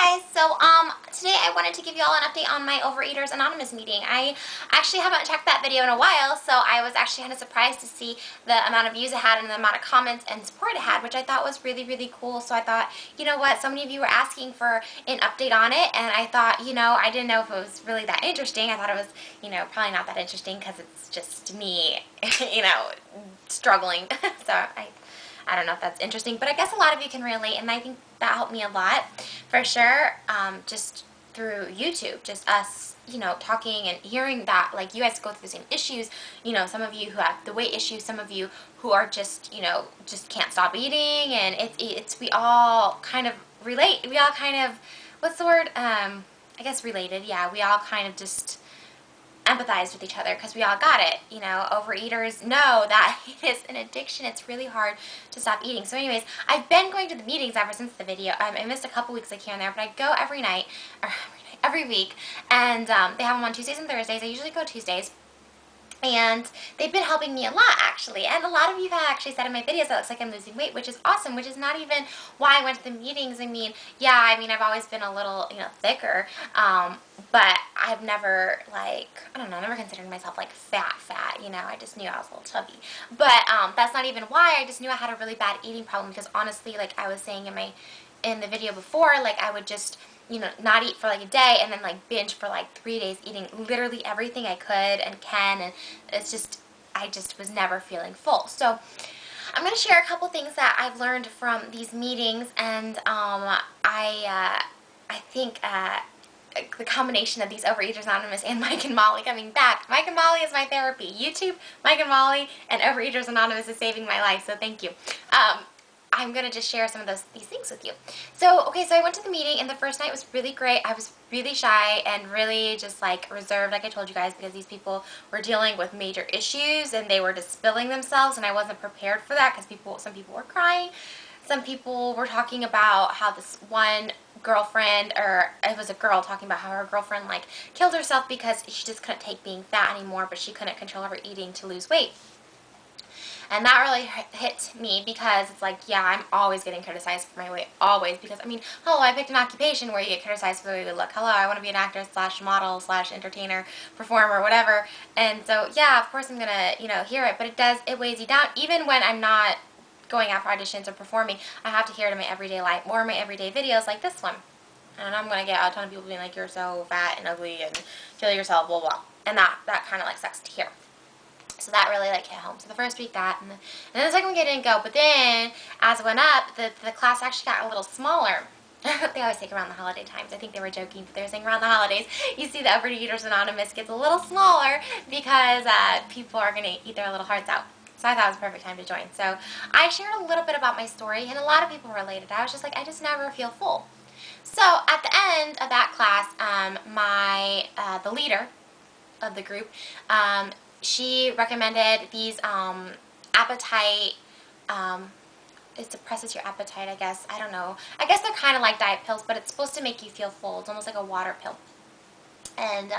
Hi guys, so today I wanted to give you all an update on my Overeaters Anonymous meeting. I actually haven't checked that video in a while, so I was actually kind of surprised to see the amount of views it had and the amount of comments and support it had, which I thought was really, really cool. So I thought, you know what, so many of you were asking for an update on it, and I thought, I didn't know if it was really that interesting. I thought it was, probably not that interesting because it's just me, struggling. So I don't know if that's interesting, but I guess a lot of you can relate, and I think that helped me a lot, for sure, just through YouTube, just us, talking and hearing that, like, you guys go through the same issues, some of you who have the weight issue, some of you who are just, just can't stop eating, and we all kind of relate, we all kind of, what's the word, I guess related, yeah, we all kind of just empathize with each other because we all got it. Overeaters know that it is an addiction. It's really hard to stop eating. So anyways, I've been going to the meetings ever since the video. I missed a couple weeks like here and there, but I go every night, or every week, and they have them on Tuesdays and Thursdays. I usually go Tuesdays. And they've been helping me a lot, actually. And a lot of you have actually said in my videos that it looks like I'm losing weight, which is awesome, which is not even why I went to the meetings. I've always been a little, thicker, but I've never, never considered myself, fat. I just knew I was a little chubby. But that's not even why. I just knew I had a really bad eating problem because, honestly, like I was saying in the video before, I would just not eat for a day and then binge for 3 days, eating literally everything I could and can, and I just was never feeling full. So I'm going to share a couple things that I've learned from these meetings, and I think the combination of these Overeaters Anonymous and Mike and Molly coming back. Mike and Molly is my therapy. YouTube, Mike and Molly, and Overeaters Anonymous is saving my life, so thank you. I'm going to just share some of these things with you. So I went to the meeting, and the first night was really great. I was really shy and really just reserved, like I told you guys, because these people were dealing with major issues and they were just spilling themselves, and I wasn't prepared for that because some people were crying. Some people were talking about how this one girlfriend, or it was a girl talking about how her girlfriend killed herself because she just couldn't take being fat anymore, but she couldn't control her eating to lose weight. And that really hit me because it's I'm always getting criticized for my weight, always, because, hello, I picked an occupation where you get criticized for the way you look. Hello, I want to be an actor / model / entertainer, performer, whatever. And so, yeah, of course I'm going to, hear it, but it weighs you down. Even when I'm not going out for auditions or performing, I have to hear it in my everyday life or my everyday videos like this one. And I'm going to get a ton of people being you're so fat and ugly and kill yourself, blah, blah. And that kind of sucks to hear. So that really hit home. So the first week that, and then the second week I didn't go. But then, as it went up, the class actually got a little smaller. They always say around the holiday times. I think they were joking, but they were saying around the holidays. You see the Overeaters Anonymous gets a little smaller because people are going to eat their little hearts out. So I thought it was a perfect time to join. So I shared a little bit about my story, and a lot of people related. I was just I just never feel full. So at the end of that class, the leader of the group, she recommended these appetite, it suppresses your appetite, I guess. I don't know. I guess they're kind of like diet pills, but it's supposed to make you feel full. It's almost like a water pill. And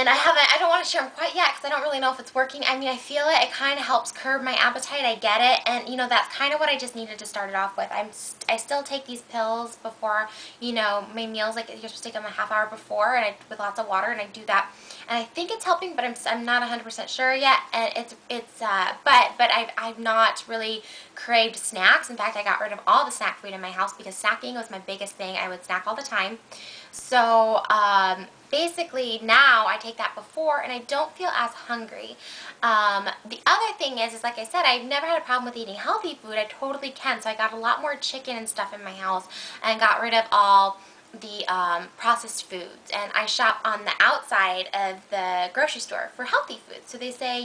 I don't want to share them quite yet because I don't really know if it's working. I feel it. It kind of helps curb my appetite. I get it. And, that's kind of what I just needed to start it off with. I still take these pills before, my meals. You're supposed to take them a half hour before, and with lots of water, and I do that. And I think it's helping, but I'm not 100% sure yet. And but I've not really craved snacks. In fact, I got rid of all the snack food in my house because snacking was my biggest thing. I would snack all the time. So, basically now I take that before and I don't feel as hungry. The other thing is like I said, I've never had a problem with eating healthy food. I totally can. So I got a lot more chicken and stuff in my house and got rid of all the processed foods. And I shop on the outside of the grocery store for healthy foods. So they say,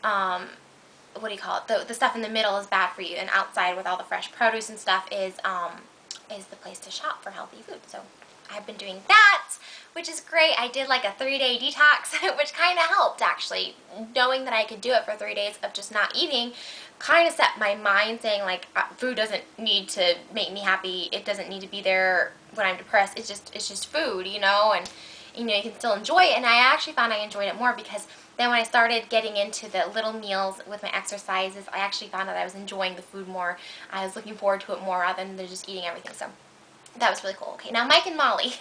what do you call it? The stuff in the middle is bad for you, and outside with all the fresh produce and stuff is the place to shop for healthy food. So I've been doing that, which is great. I did a 3-day detox, which kind of helped, actually. Knowing that I could do it for 3 days of just not eating kind of set my mind saying food doesn't need to make me happy. It doesn't need to be there when I'm depressed. It's just food, and you can still enjoy it. And I actually found I enjoyed it more because then when I started getting into the little meals with my exercises, I actually found that I was enjoying the food more. I was looking forward to it more rather than just eating everything. So that was really cool. Okay, now Mike and Molly.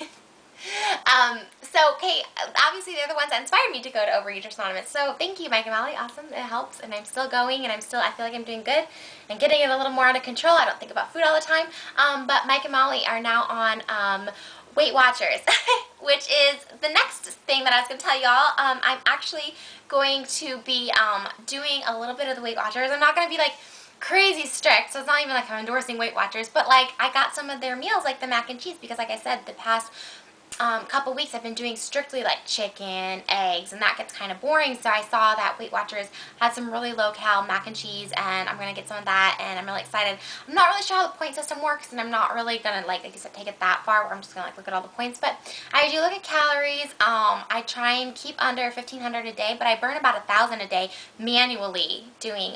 Okay, obviously they're the ones that inspired me to go to Overeaters Anonymous. So thank you, Mike and Molly. Awesome, it helps, and I'm still going, and I feel like I'm doing good and getting it a little more under control. I don't think about food all the time. But Mike and Molly are now on Weight Watchers, which is the next thing that I was going to tell y'all. I'm actually going to be doing a little bit of the Weight Watchers. I'm not going to be like crazy strict, so it's not even like I'm endorsing Weight Watchers, but like I got some of their meals, like the mac and cheese, because like I said, the past couple weeks I've been doing strictly like chicken, eggs, and that gets kind of boring. So I saw that Weight Watchers had some really low-cal mac and cheese, and I'm going to get some of that, and I'm really excited. I'm not really sure how the point system works, and I'm not really going to, like I said, take it that far where I'm just going to like look at all the points, but I do look at calories. I try and keep under 1,500 a day, but I burn about 1,000 a day manually doing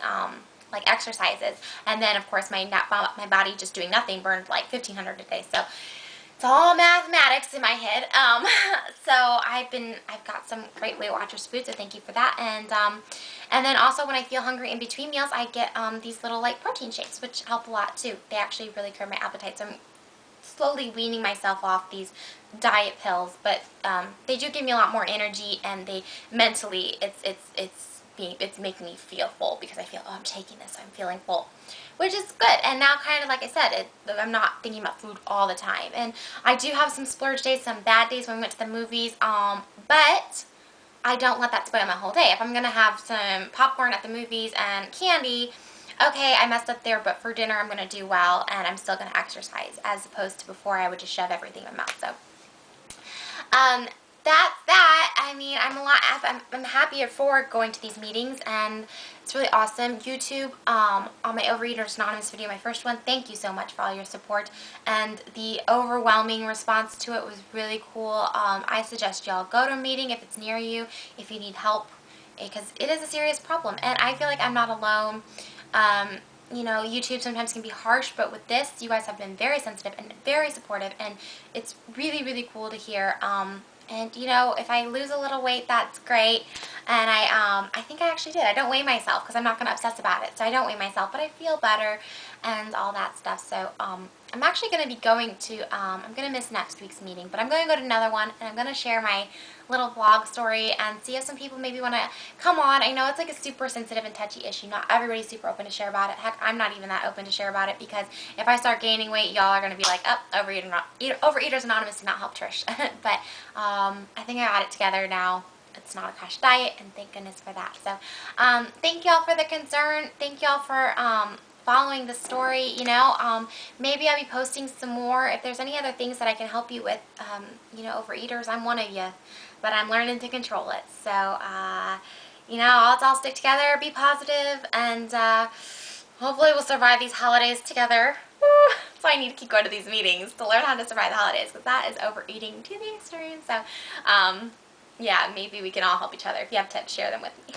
like exercises, and then of course my body just doing nothing burned like 1,500 a day. So it's all mathematics in my head. So I've got some great Weight Watchers food, so thank you for that. And then also when I feel hungry in between meals, I get these little like protein shakes, which help a lot too. They actually really curb my appetite. So I'm slowly weaning myself off these diet pills, but they do give me a lot more energy, and they mentally it's making me feel full, because I feel, oh, I'm taking this, so I'm feeling full, which is good. And now, kind of like I said, I'm not thinking about food all the time. And I do have some splurge days, some bad days when we went to the movies, but I don't let that spoil my whole day. If I'm going to have some popcorn at the movies and candy, okay, I messed up there, but for dinner I'm going to do well, and I'm still going to exercise, as opposed to before I would just shove everything in my mouth. So, that's that. I mean, I'm happier for going to these meetings, and it's really awesome. YouTube, on my Overeaters Anonymous video, my first one, thank you so much for all your support, and the overwhelming response to it was really cool. I suggest y'all go to a meeting if it's near you, if you need help, because it is a serious problem, and I feel like I'm not alone. You know, YouTube sometimes can be harsh, but with this, you guys have been very sensitive and very supportive, and it's really, really cool to hear. And you know, if I lose a little weight, that's great. And I think I actually did. I don't weigh myself because I'm not going to obsess about it. So I don't weigh myself, but I feel better and all that stuff. So I'm actually going to be going to, I'm going to miss next week's meeting, but I'm going to go to another one, and I'm going to share my little vlog story and see if some people maybe want to come on. I know it's like a super sensitive and touchy issue. Not everybody's super open to share about it. Heck, I'm not even that open to share about it, because if I start gaining weight, y'all are going to be like, oh, Overeaters Anonymous did not help Trish. But I think I got it together now. It's not a crash diet, and thank goodness for that. So thank y'all for the concern. Thank y'all for following the story. You know, maybe I'll be posting some more. If there's any other things that I can help you with, you know, Overeaters, I'm one of you, but I'm learning to control it. So, you know, let's all stick together, be positive, and hopefully we'll survive these holidays together. So I need to keep going to these meetings to learn how to survive the holidays, because that is overeating to the extreme. So, yeah, maybe we can all help each other. If you have tips, share them with me.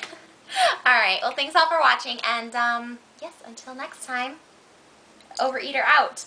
Alright, well, thanks all for watching, and yes, until next time, Overeater out.